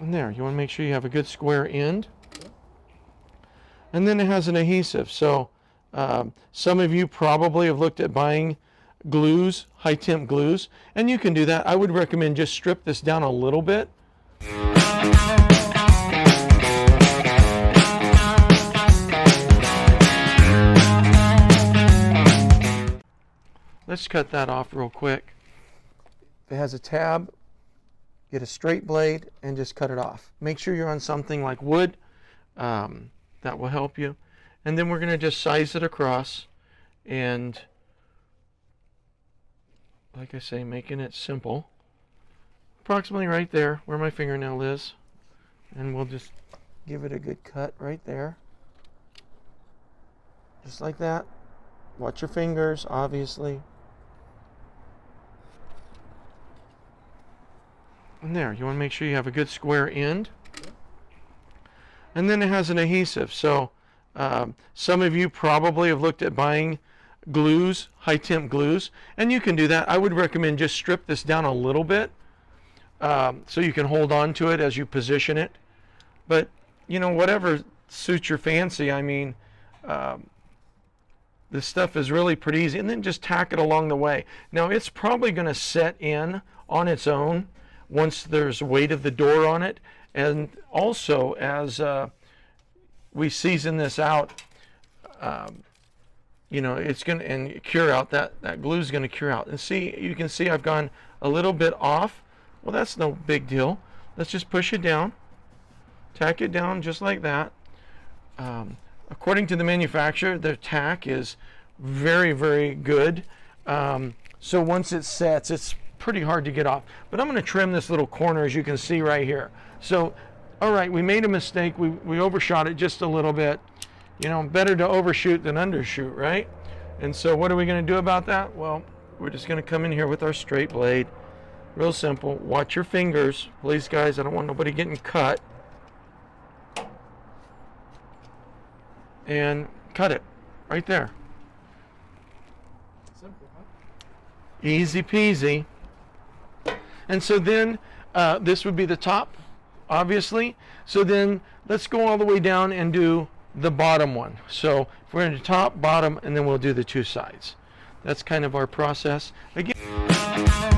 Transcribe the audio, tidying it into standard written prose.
And there, you want to make sure you have a good square end. And then it has an adhesive. So some of you probably have looked at buying glues, high temp glues, and you can do that. I would recommend just strip this down a little bit. Let's cut that off real quick. If it has a tab, get a straight blade and just cut it off. Make sure you're on something like wood. That will help you. And then we're going to just size it across, and like I say, making it simple. Approximately right there where my fingernail is. And we'll just give it a good cut right there. Just like that. Watch your fingers, obviously. And there, you want to make sure you have a good square end. And then it has an adhesive. So some of you probably have looked at buying glues, high temp glues, and you can do that. I would recommend just strip this down a little bit so you can hold on to it as you position it. But you know, whatever suits your fancy. I mean, this stuff is really pretty easy. And then just tack it along the way. Now it's probably going to set in on its own once there's weight of the door on it. And also, as we season this out, you know, it's going to cure out. That glue is going to cure out. And see, you can see I've gone a little bit off. Well, that's no big deal. Let's just push it down, tack it down just like that. According to the manufacturer, their tack is very, very good. So once it sets, it's pretty hard to get off. But I'm going to trim this little corner, as you can see right here. So, all right, we made a mistake. We overshot it just a little bit. You know, better to overshoot than undershoot, right? And so what are we going to do about that? Well, we're just going to come in here with our straight blade. Real simple. Watch your fingers. Please, guys, I don't want nobody getting cut. And cut it right there. Simple, huh? Easy peasy. And so then this would be the top, obviously. So then let's go all the way down and do the bottom one. So if we're going to do top, bottom, and then we'll do the two sides. That's kind of our process. Again.